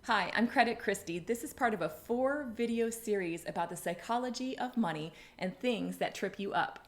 Hi, I'm Kristi. This is part of a 4-video series about the psychology of money and things that trip you up.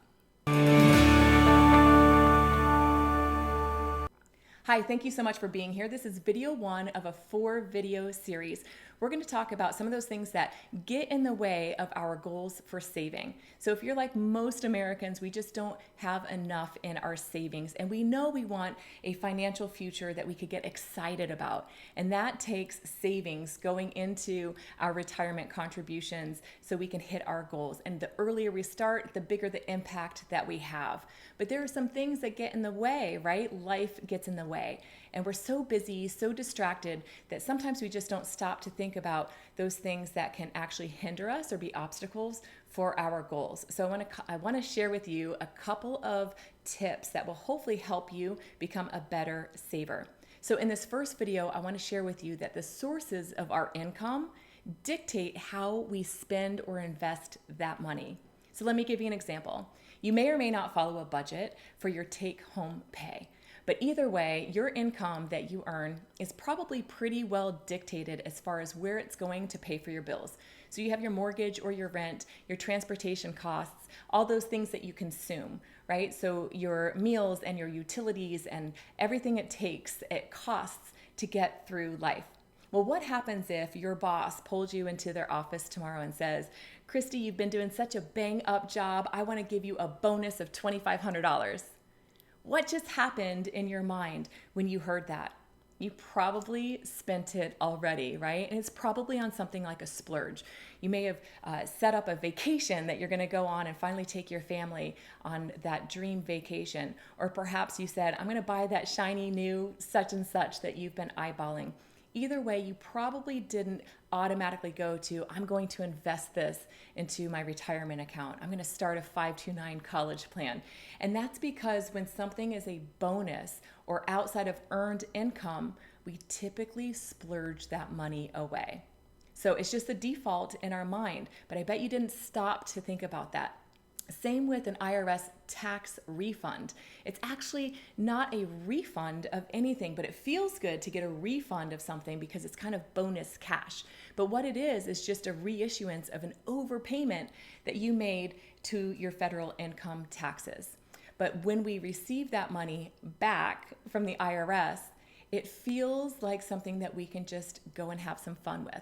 Hi, thank you so much for being here. This is video 1 of a 4-video series. We're going to talk about some of those things that get in the way of our goals for saving. So if you're like most Americans, we just don't have enough in our savings, and we know we want a financial future that we could get excited about. And that takes savings going into our retirement contributions so we can hit our goals. And the earlier we start, the bigger the impact that we have. But there are some things that get in the way, right? Life gets in the way. And we're so busy, so distracted that sometimes we just don't stop to think about those things that can actually hinder us or be obstacles for our goals. So I want to share with you a couple of tips that will hopefully help you become a better saver. So in this first video, I want to share with you that the sources of our income dictate how we spend or invest that money. So let me give you an example. You may or may not follow a budget for your take-home pay. But either way, your income that you earn is probably pretty well dictated as far as where it's going to pay for your bills. So you have your mortgage or your rent, your transportation costs, all those things that you consume, right? So your meals and your utilities and everything it costs to get through life. Well, what happens if your boss pulls you into their office tomorrow and says, Kristi, you've been doing such a bang-up job. I want to give you a bonus of $2,500. What just happened in your mind when you heard that? You probably spent it already, right? And it's probably on something like a splurge. You may have set up a vacation that you're going to go on and finally take your family on that dream vacation. Or perhaps you said, I'm going to buy that shiny new such and such that you've been eyeballing. Either way, you probably didn't automatically go to, I'm going to invest this into my retirement account. I'm going to start a 529 college plan. And that's because when something is a bonus or outside of earned income, we typically splurge that money away. So it's just the default in our mind, but I bet you didn't stop to think about that. Same with an IRS tax refund. It's actually not a refund of anything, but it feels good to get a refund of something because it's kind of bonus cash. But what it is just a reissuance of an overpayment that you made to your federal income taxes. But when we receive that money back from the IRS, it feels like something that we can just go and have some fun with.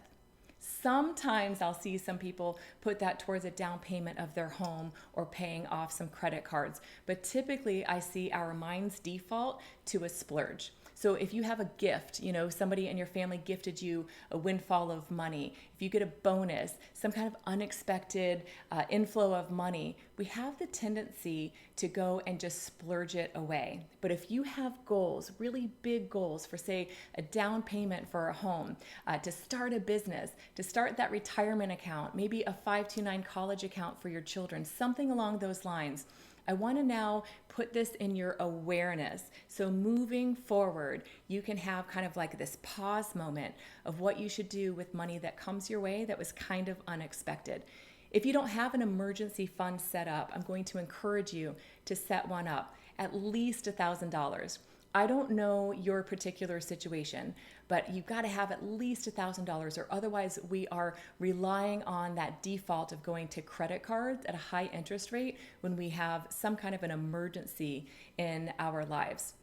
Sometimes I'll see some people put that towards a down payment of their home or paying off some credit cards. But typically I see our minds default to a splurge. So if you have a gift, somebody in your family gifted you a windfall of money, if you get a bonus, some kind of unexpected inflow of money, we have the tendency to go and just splurge it away. But if you have goals, really big goals for, say, a down payment for a home, to start a business, to start that retirement account, maybe a 529 college account for your children, something along those lines, I want to now put this in your awareness. So moving forward, you can have kind of like this pause moment of what you should do with money that comes your way that was kind of unexpected. If you don't have an emergency fund set up, I'm going to encourage you to set one up, at least $1,000. I don't know your particular situation, but you've got to have at least $1,000, or otherwise we are relying on that default of going to credit cards at a high interest rate when we have some kind of an emergency in our lives.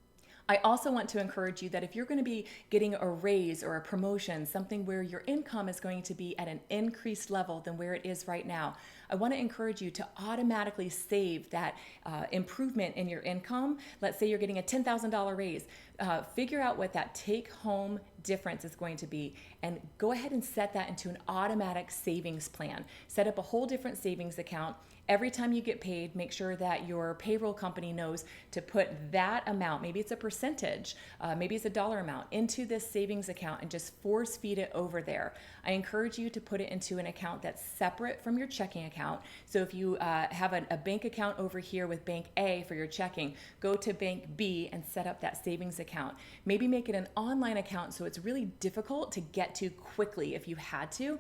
I also want to encourage you that if you're going to be getting a raise or a promotion, something where your income is going to be at an increased level than where it is right now, I want to encourage you to automatically save that improvement in your income. Let's say you're getting a $10,000 raise. Figure out what that take-home difference is going to be and go ahead and set that into an automatic savings plan. Set up a whole different savings account. Every time you get paid, make sure that your payroll company knows to put that amount, maybe it's a percentage, maybe it's a dollar amount, into this savings account and just force feed it over there. I encourage you to put it into an account that's separate from your checking account. So if you have a bank account over here with Bank A for your checking, go to Bank B and set up that savings account. Maybe make it an online account so it's really difficult to get to quickly if you had to.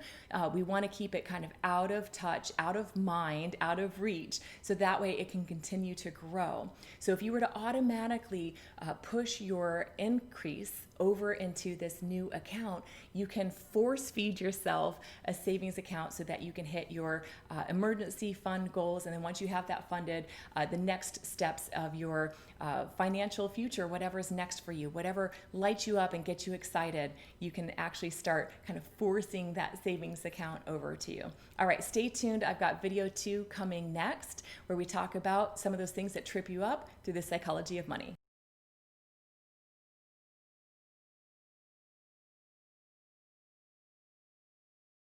We want to keep it kind of out of touch, out of mind, out of reach, so that way it can continue to grow. So if you were to automatically push your increase over into this new account, you can force feed yourself a savings account so that you can hit your emergency fund goals. And then once you have that funded, the next steps of your financial future, whatever is next for you, whatever lights you up and gets you excited, you can actually start kind of forcing that savings account over to you. All right, stay tuned. I've got video 2 coming next, where we talk about some of those things that trip you up through the psychology of money.